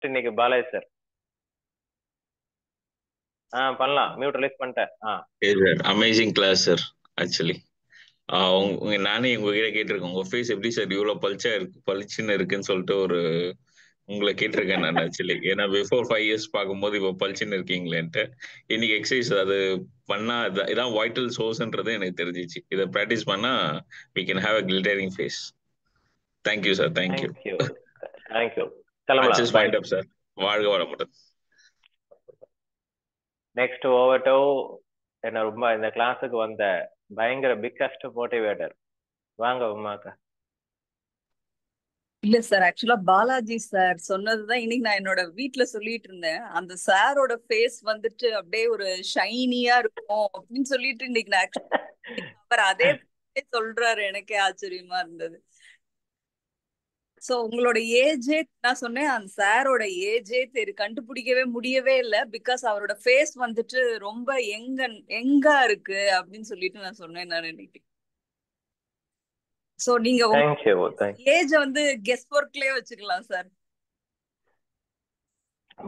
Next இன்னைக்கு Balaji sir. பண்ணலாம். Mute release பண்ணிட்டேன். Amazing class sir. ஆக்சுவலி நானே உங்ககிட்ட கேட்டிருக்கேன், உங்க ஃபேஸ் எப்படி சார் இவ்வளவு பளிச்சுன்னு இருக்குன்னு சொல்லிட்டு உங்களை கேட்டிருக்கேன் நான் ஆக்சுவலி. ஏன்னா பிஃபோர் 5 இயர்ஸ் பார்க்கும்போது இப்போ பளிச்சுன்னு இருக்கீங்களேன்ட்டு. இன்னைக்கு எக்ஸசைஸ் அது பண்ணா இதான் வைட்டல் சோர்ஸ்ன்றது எனக்கு தெரிஞ்சிச்சு. இதை ப்ராக்டிஸ் பண்ணா we can have a glittering face. Thank you sir. Thank you. கிளம்பலாம். Just wind up sir. வாழ்க வளமுடன். நெக்ஸ்ட் ஓவர் டு என்ன ரொம்ப இந்த கிளாஸுக்கு வந்த பயங்கர பிக்கஸ்ட் மோட்டிவேட்டர் வாங்க உமாக்கா. இல்ல சார், ஆக்சுவலா பாலாஜி சார் சொன்னதுதான் இன்னைக்கு நான் என்னோட வீட்டுல சொல்லிட்டு இருந்தேன். அந்த சாரோட ஃபேஸ் வந்துட்டு அப்படியே ஒரு ஷைனியா இருக்கும் அப்படின்னு சொல்லிட்டு இன்னைக்கு நான் அவர் அதே சொல்றாரு. எனக்கே ஆச்சரியமா இருந்தது. சோ உங்களோட ஏஜே நான் சொன்னேன், அந்த சாரோட ஏஜே கண்டுபிடிக்கவே முடியவே இல்லை. பிகாஸ் அவரோட ஃபேஸ் வந்துட்டு ரொம்ப எங்கா இருக்கு அப்படின்னு சொல்லிட்டு நான் சொன்னேன் நான் இன்னைக்கு. சோ நீங்க ஏஜ் வந்து கெஸ் ஒர்க்லயே வச்சுக்கலாம் சார்.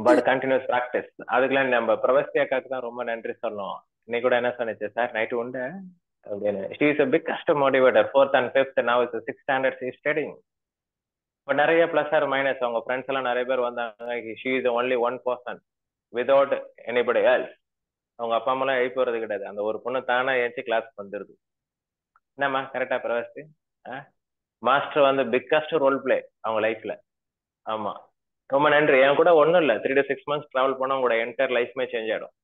But continuous practice. அதுக்கெல்லாம் நம்ம பிரவஸ்தி அக்காக்கு தான் ரொம்ப நன்றி சொல்லணும். இன்னைக்கு கூட என்ன சொன்னிச்சு சார் நைட்டு உண்டு அப்படின்னு. She is a biggest motivator. 4th and 5th now is 6th standard she is studying. But நிறைய பிளஸ் ஆர் மைனஸ். அவங்க ஃப்ரெண்ட்ஸ் எல்லாம் நிறைய பேர் வந்தாங்க. She is only one person without anybody else. அவங்க அப்பா அம்மா எல்லாம் எழுப்பி வர்றது கிடையாது. அந்த ஒரு பொண்ணு தானா ஏஞ்சி கிளாஸ் வந்துருது. என்னம்மா கரெக்டா பிரவஸ்தி? மாஸ்டர் வந்து பிக்கஸ்ட் ரோல் பிளே அவங்க லைஃப்ல. ஆமா ரொம்ப நன்றி. என் கூட ஒண்ணும் இல்ல 3 to 6 months டிராவல் பண்ணா உங்களோட என்டையர் லைஃப்மே சேஞ்ச் ஆயிடும்.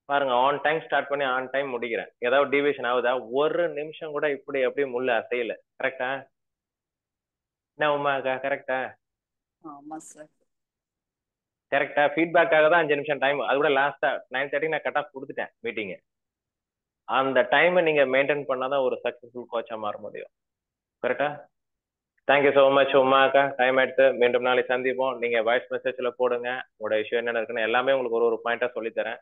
பாருங்க, ஆன் டைம் ஸ்டார்ட் பண்ணி ஆன் டைம் முடிக்கிறேன். ஏதாவது டிவியேஷன் ஆகுதா? ஒரு நிமிஷம் கூட இப்படி அப்படியே முள்ள அசையல. கரெக்டா? என்ன உமாக்கா கரெக்டா? ஆமா சார் கரெக்டா. ஃபீட்பேக்காக தான் 5 நிமிஷம் டைம். அது கூட லாஸ்டா 9:30 நான் கட் ஆஃப் கொடுத்துட்டேன் மீட்டிங். அந்த டைமை நீங்க மெயின்டைன் பண்ணாதான் ஒரு சக்சஸ்ஃபுல் கோச்சா மாற முடியும். கரெக்டா? தேங்க்யூ ஸோ மச் உமாக்கா. டைம் எடுத்து மீண்டும் நாளை சந்திப்போம். நீங்க வாய்ஸ் மெசேஜ்ல போடுங்க உங்களோட இஷ்யூ என்னென்ன இருக்குன்னு எல்லாமே உங்களுக்கு ஒரு பாயிண்டா சொல்லித்தரேன்.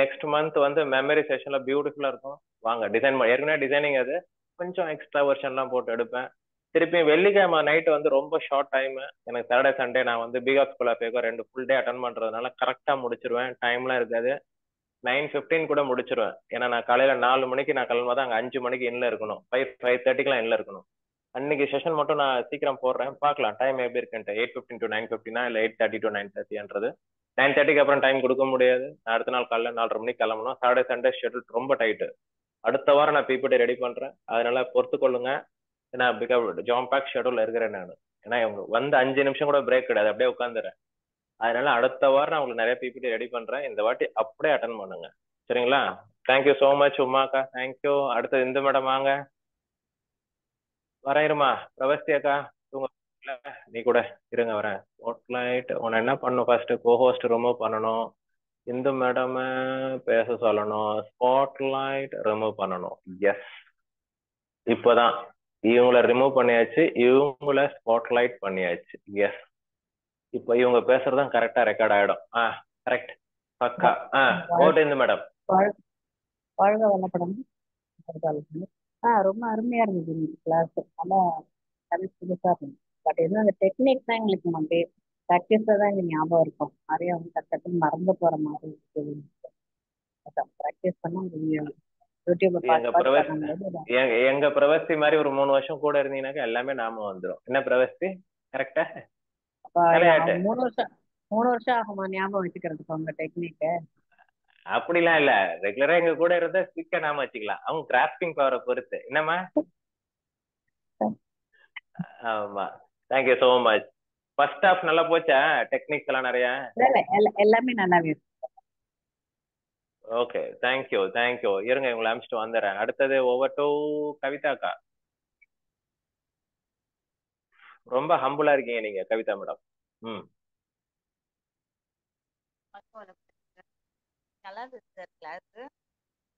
நெக்ஸ்ட் மந்த் வந்து மெமரி செஷன்ல பியூட்டிஃபுல்லா இருக்கும். வாங்க டிசைன் ஏற்கனவே டிசைனிங் அது கொஞ்சம் எக்ஸ்ட்ரா வெர்ஷன்லாம் போட்டு எடுப்பேன். திருப்பி வெள்ளிக்கிழமை நைட் வந்து ரொம்ப ஷார்ட் டைம். எனக்கு சாட்டர்டே சண்டே நான் வந்து because school off 2 full day attend பண்றதுனால கரெக்டா முடிச்சிருவேன். டைம்லாம் இருக்காது. 9:15 கூட முடிச்சிருவேன். ஏன்னா நான் காலையில 4 மணிக்கு நான் கிளம்பும்போது அங்க 5 மணிக்கு இன்னும் இருக்கணும். 5:30 இன்னும் இருக்கணும். அன்னைக்கு செஷன் மட்டும் நான் சீக்கிரம் போடுறேன். பார்க்கலாம் டைம் எப்படி இருக்குன்ட்டு. 8:15 to 9:15 இல்ல 8:30 to 9:30. 9:30 அப்புறம் டைம் கொடுக்க முடியாது. நான் அடுத்த நாள் காலைல 4:30 மணிக்கு கிளம்பணும். சாட்டர்டே சண்டே ஷெட்யூல் ரொம்ப டைட்டு. அடுத்த வாரம் நான் பிபிடி ரெடி பண்றேன். அதனால பொறுத்து கொள்ளுங்க. ஏன்னா ஜாம் பேக் ஷெட்யூல்ல இருக்கிறேன் நான். ஏன்னா வந்து 5 நிமிஷம் கூட பிரேக் கிடையாது, அப்படியே உட்காந்துறேன். அதனால அடுத்த வாரம் நான் உங்களுக்கு நிறைய பிபிடி ரெடி பண்றேன். இந்த வாட்டி அப்படியே அட்டன் பண்ணுங்க. சரிங்களா? தேங்க்யூ சோ மச் உமாக்கா. தேங்க்யூ. அடுத்தது இந்த மேடம் வாங்க. வரையிருமா பிரவஸ்தி அக்கா? நீ கூட இருங்க வரேன். ஸ்பாட்லைட் உன்னை என்ன பண்ணணும்? ஃபர்ஸ்ட் கோஹோஸ்ட் ரிமூவ் பண்ணணும். இந்த மேடம் பேச சொல்லணும். ஸ்பாட்லைட் ரிமூவ் பண்ணணும். எஸ், இப்போதான் இவங்கள ரிமூவ் பண்ணியாச்சு, இவங்கள ஸ்பாட்லைட் பண்ணியாச்சு. எஸ், இப்போ இவங்க பேசுறதும் கரெக்டா ரெக்கார்ட் ஆயிடும். கரெக்ட் பக்கா. ஓட்டு இந்த மேடம். வாழ்க வளப்படம். ரொம்ப அருமையா இருந்தது கிளாஸ். நல்லா புதுசா இருந்தது. பட் என்ன அந்த டெக்னிக் தான் எங்களுக்கு அப்படியே ப்ராக்டிஸா தான் எங்களுக்கு ஞாபகம் இருக்கும். நிறைய வந்து டக்கு மறந்து போற மாதிரி இருக்குது. ப்ராக்டிஸ் பண்ணா எங்க பிரவஸ்தி மாதிரி ஒரு 3 வருஷம் கூட இருந்தீங்கன்னாக்க எல்லாமே நாம வந்துடும். என்ன பிரவஸ்தி கரெக்டா? 3 வருஷம் ஆகுமா ஞாபகம் வச்சுக்கிறதுக்கு உங்க டெக்னிக்? அப்படிலாம் இல்ல, ரெகுலரா எங்க கூட இருந்தா ஸ்பீக்கா நாம வச்சுக்கலாம். அவங்க கிராஸ்பிங் பவரை பொறுத்து. என்னம்மா? ஆமா, thank you so much. First half நல்லா போச்சா? டெக்னிக்ஸ் எல்லாம் நிறைய எல்லாமே நல்லாவே இருக்கு. Okay, thank you thank you. இருங்க உங்களை அனுப்பிச்சிட்டு வந்துடுறேன். அடுத்தது ஓவர் டு கவிதாக்கா. ரொம்ப ஹம்புலா இருக்கீங்க நீங்க கவிதா மேடம். நல்லா இருந்தது சார் கிளாஸ்.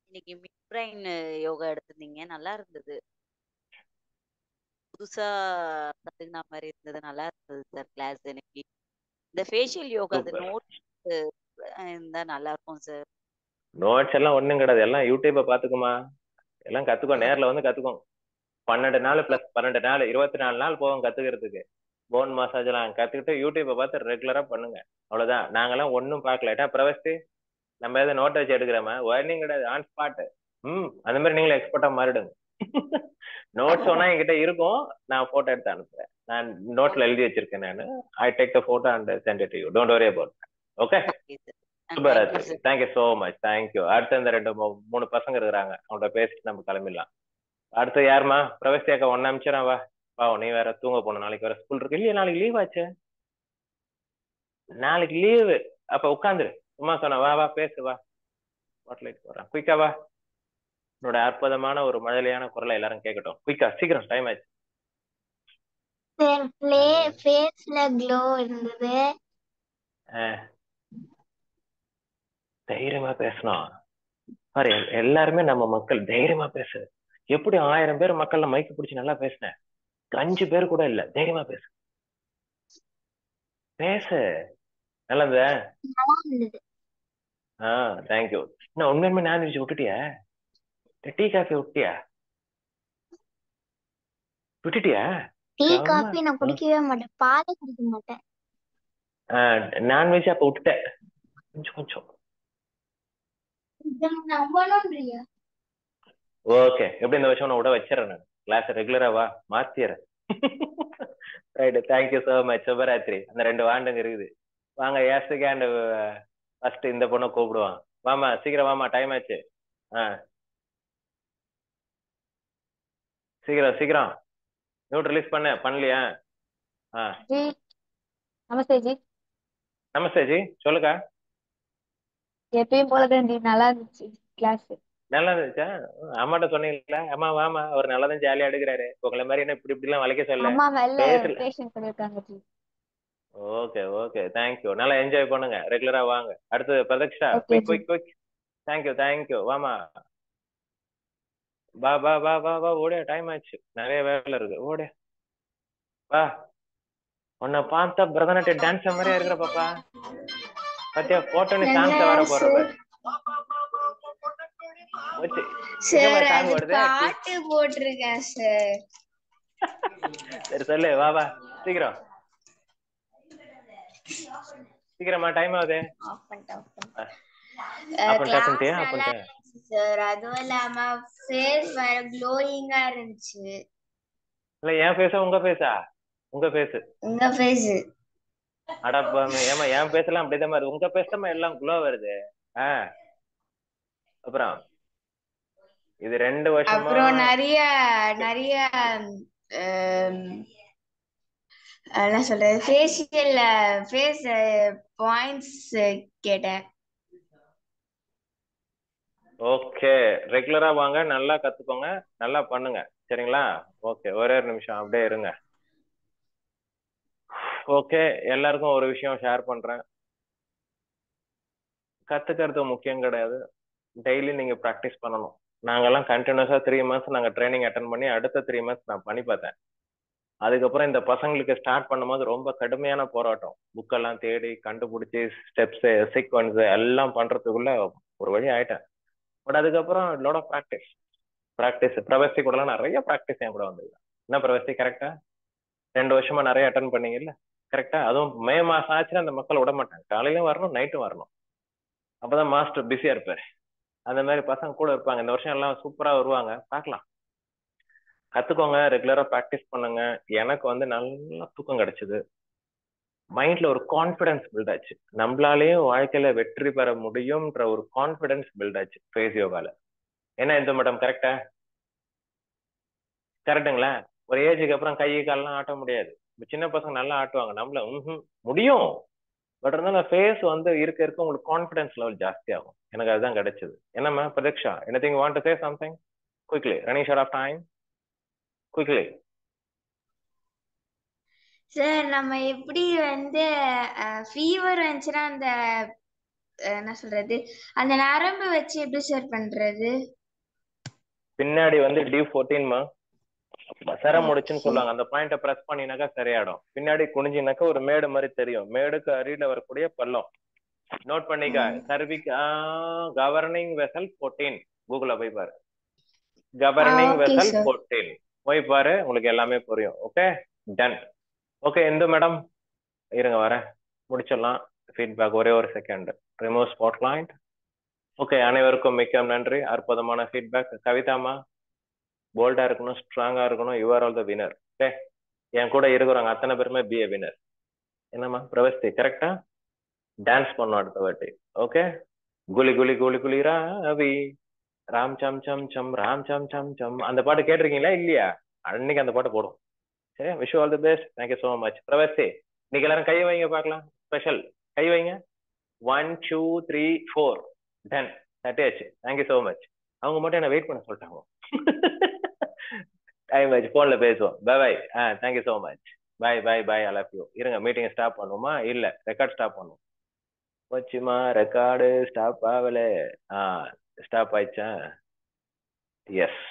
இன்னைக்கு மிட் பிரைன் யோகா எடுத்திருந்தீங்க, நல்லா இருந்தது. புதுசா கத்துக்கின மாதிரி இருந்தது, நல்லா இருந்தது சார் கிளாஸ். எனக்கு இந்த ஃபேஷியல் யோகா அது நோட்ஸ் இருந்தா நல்லா இருக்கும் சார். நோட்ஸ் எல்லாம் ஒண்ணும் கிடையாது, எல்லாம் யூடியூப பாத்துக்குமா, எல்லாம் கத்துக்கோ. நேர்ல வந்து கத்துக்கோங்க. 12 நாள் பிளஸ் 12 நாள் 24 நாள் போகும் கத்துக்கிறதுக்கு. போன் மசாஜ் எல்லாம் கத்துக்கிட்டு யூடியூப்பை பார்த்து ரெகுலரா பண்ணுங்க. அவ்வளவுதான். நாங்கெல்லாம் ஒன்னும் பார்க்கல. ஏட்டா பிரவஸ்தி, நம்ம எதாவது நோட் வச்சு எடுக்கிறோமா? ஒர்னிங் கிடையாது, ஆன் ஸ்பாட். அந்த மாதிரி நீங்களும் எக்ஸ்பர்ட்டா மாறிடுங்க. நோட்ஸ் வேணா என்கிட்ட இருக்கும், நான் போட்டோ எடுத்து அனுப்புறேன். நான் நோட்ல எழுதி வச்சிருக்கேன். நான் I take the photo and send it to you. Don't worry about. Okay, okay sir. Super thank you ஆச்சு. Sir. Thank you so much. Thank you. அடுத்து இந்த 2 3 பசங்க இருக்கிறாங்க, அவங்கள்ட்ட பேசிட்டு நம்ம கிளம்பிடலாம். அடுத்து யாருமா? பிரவஸ்தி அக்கா ஒன்னு அமிச்சிடறேன், வா. பாவம் நீ வேற தூங்க போகணும், நாளைக்கு வேற ஸ்கூல் இருக்கு. இல்லையா நாளைக்கு லீவ் ஆச்சு? நாளைக்கு லீவு. அப்ப உட்காந்துரு, சும்மா சொன்ன. வா வா பேசு, வா. ஸ்பாட்லைட் போறேன், குயிக்கா வா. உன்னோட அற்புதமான ஒரு மழலையான குரலை எல்லாரும் கேட்கட்டும். குயிக்கா, சீக்கிரம், டைம் ஆச்சு. சார் ஃபேஸ்ல க்ளோ இருந்தது. தைரியமா பேசணும் பாரு. எல்லாருமே நம்ம மக்கள், தைரியமா பேசு. எப்படி 1000 பேர் மக்கள்ல மைக்கு பிடிச்சி நல்லா பேசினேன், 5 பேர் கூட இல்ல. தைரியமா பேசு, பேசு. நல்லது. நல்லா இருந்தது. தேங்க்யூ. நான் உண்மையுமே நான்வெஜ் விட்டுட்டியா? டீ காஃபி விட்டியா? விட்டுட்டியா? டீ செம்ம. காஃபி நான் குடிக்கவே மாட்டேன், பாலே குடிக்க மாட்டேன். நான்வெஜ் அப்ப விட்டுட்டேன், கொஞ்சம் கொஞ்சம். நம்பணும்ன்றியா? ஓகே, எப்படி இந்த வருஷம் நான் விட வச்சிடறேன். நான் கிளாஸ் ரெகுலரா வா, மாத்திடுறேன். Right, thank you so much. சுபராத்திரி. அந்த 2 வாண்டுங்க இருக்குது. வாங்க ஏசுக்கு அண்ட் ஃபர்ஸ்ட் இந்த பொண்ணை கூப்பிடுவான். வாமா சீக்கிரம் வாமா, டைம் ஆச்சு. சீக்கிரம் சீக்கிரம் நோட் ரிலீஸ் பண்ணலையா? ஜி நமஸ்தே ஜி. நமஸ்தே ஜி, சொல்லுக்கா. எப்பயும் போலதான் ஜி, நல்லா இருந்துச்சு கிளாஸ். நல்லா இருந்துச்சா? அம்மாட்ட சொன்னீங்களா? அம்மா வாமா, அவர் நல்லாதான் ஜாலியா எடுக்கிறாரு, உங்களை மாதிரி என்ன இப்படி இப்படி எல்லாம் வளைக்க சொல்ல அம்மா வெளில பேசல. பேஷன் பண்ணிருக்காங்க ஜி. Okay okay, thank you. நல்லா என்ஜாய் பண்ணுங்க, ரெகுலரா வாங்க. அடுத்து Prathaksha, okay quick ji. Quick quick. Thank you thank you. வாமா, வா வா வா வா வா, ஓடியா, டைம் ஆச்சு, நிறைய வேலை இருக்கு, ஓடியா வா. உன்னை பார்த்தா பரதநாட்டியம் டான்ஸ் மாதிரியா இருக்கிற பாப்பா. பாத்தியா போட்டோன்னு சாங்ஸ் வர போற பாரு. சார் அது பாட்டு போட்டிருக்கேன் சார். சரி சொல்லு, வா வா சீக்கிரம் சீக்கிரமா, டைம் ஆகுது. சார் அதுவும் இல்லாம ஃபேஸ் வேற க்ளோயிங்கா இருந்துச்சு. இல்ல என் ஃபேஸா உங்க ஃபேஸா? உங்க ஃபேஸ். உங்க ஃபேஸ். அடப்பா, ஏமா என் ஃபேஸ் எல்லாம் அப்படிதான் மாதிரி, உங்க ஃபேஸ் தான் எல்லாம் க்ளோ வருது. அப்புறம் இது 2 வருஷமா அப்புறம் நிறைய நிறைய என்ன சொல்றது, ஃபேஷியல் ஃபேஸ் பாயிண்ட்ஸ் கேட்டேன். ஓகே, ரெகுலரா வாங்க, நல்லா கத்துக்கோங்க, நல்லா பண்ணுங்க, சரிங்களா? ஓகே, ஒரே ஒரு நிமிஷம் அப்படியே இருங்க. ஓகே, எல்லாருக்கும் ஒரு விஷயம் ஷேர் பண்றேன். கத்துக்கிறது முக்கியம் கிடையாது, டெய்லி நீங்க ப்ராக்டிஸ் பண்ணணும். நாங்கெல்லாம் கண்டினியூஸா 3 months நாங்க ட்ரைனிங் அட்டன் பண்ணி அடுத்த 3 months நான் பண்ணி பார்த்தேன். அதுக்கப்புறம் இந்த பசங்களுக்கு ஸ்டார்ட் பண்ணும்போது ரொம்ப கடுமையான போராட்டம், புக்கெல்லாம் தேடி கண்டுபிடிச்சி ஸ்டெப்ஸ் சீக்வன்ஸ் எல்லாம் பண்றதுக்குள்ள ஒரு வழி ஆயிட்டேன். பட் அதுக்கப்புறம் லோட் ஆஃப் ப்ராக்டிஸ். பிரவஸ்தி கூடலாம் நிறைய ப்ராக்டிஸ் என் கூட வந்தது. என்ன பிரவஸ்தி, கரெக்டா? 2 வருஷமா நிறைய அட்டன் பண்ணீங்கல்ல, கரெக்டா? அதுவும் மே மாசம் ஆச்சுன்னா அந்த மக்கள் விட மாட்டாங்க, காலையிலும் வரணும் நைட்டும் வரணும், அப்பதான் மாஸ்டர் பிஸியா இருப்பாரு. அந்த மாதிரி பசங்க கூட இருப்பாங்க. இந்த வருஷம் எல்லாம் சூப்பரா வருவாங்க, பார்க்கலாம். கத்துக்கோங்க, ரெகுலரா ப்ராக்டிஸ் பண்ணுங்க. எனக்கு வந்து நல்லா தூக்கம் கிடைச்சது, மைண்ட்ல ஒரு கான்பிடன்ஸ் பில்ட் ஆச்சு, நம்மளாலேயும் வாழ்க்கையில வெற்றி பெற முடியும்ன்ற ஒரு கான்பிடன்ஸ் பில்ட் ஆச்சு ஃபேஸ் யோகால. என்ன இந்த மேடம், கரெக்டா? கரெக்டுங்களா? ஒரு ஏஜுக்கு அப்புறம் கை கால்லாம் ஆட்ட முடியாது, சின்ன பசங்க நல்லா ஆட்டுவாங்க, நம்மள முடியும். பட் இருந்தாலும் ஃபேஸ் வந்து இருக்க இருக்க உங்களுக்கு கான்பிடன்ஸ் லெவல் ஜாஸ்தி ஆகும். எனக்கு அதுதான் கிடைச்சது. என்னம்மா Pratiksha, anything want to say something quickly? Running short of time, quickly. Sir நம்ம எப்படி வந்து ஃபீவர் வந்துச்சுன்னா அந்த என்ன சொல்றது, அந்த நரம்பு வச்சு எப்படி சார் பண்றது? பின்னாடி வந்து D14மா, சரம் முடிச்சுன்னு சொல்லுவாங்க, அந்த பாயிண்ட பிரஸ் பண்ணினாக்கா சரியாயிடும். பின்னாடி குனிஞ்சினாக்கா ஒரு மேடு மாதிரி தெரியும், மேடுக்கு அருகில வரக்கூடிய பள்ளம் நோட் பண்ணிக்க. சர்விக் கவர்னிங் வெசல் 14, கூகுள்ல போய் பாரு, கவர்னிங் வெசல் 14 போய் பாரு, உங்களுக்கு எல்லாமே புரியும். Okay, done. Okay Indu madam இருங்க வரேன், முடிச்சிடலாம். ஃபீட்பேக் ஒரே ஒரு செகண்ட். Remove spotlight. ஓகே, அனைவருக்கும் மிக்க நன்றி. அற்புதமான ஃபீட்பேக். கவிதாமா போல்டா இருக்கணும், ஸ்ட்ராங்கா இருக்கணும். You are all the winner. ஓகே, என் கூட இருக்கிறவங்க அத்தனை பேருமே பி ஏ வினர். என்னம்மா பிரவஸ்தி கரெக்டா டான்ஸ் பண்ணோம் அடுத்த வாட்டி. ஓகே, குலி குலி குலி குலி ராவி ராம் சம் சம் சம் ராம் சம் சம் சம், அந்த பாட்டு கேட்டிருக்கீங்களா இல்லையா? அன்னைக்கு அந்த பாட்டு போடும். சரி, wish all the best. Thank you so much. Pravasthi இன்னைக்கு எல்லாரும் கை வைங்க பார்க்கலாம். ஸ்பெஷல் கை வைங்க. 1 2 3 4 10 தட்டியாச்சு. Thank you so much. அவங்க மட்டும் என்ன வெயிட் பண்ண சொல்லிட்டாங்க. டைம் ஆச்சு, போன்ல பேசுவோம். Bye bye. Thank you so much. Bye bye bye. I love you. இருங்க, மீட்டிங் ஸ்டாப் பண்ணுமா? இல்ல, ரெக்கார்ட் ஸ்டாப் பண்ணுவோம். போச்சுமா, ரெக்கார்டு ஸ்டாப் ஆகல. ஸ்டாப் ஆயிடுச்சா? எஸ்.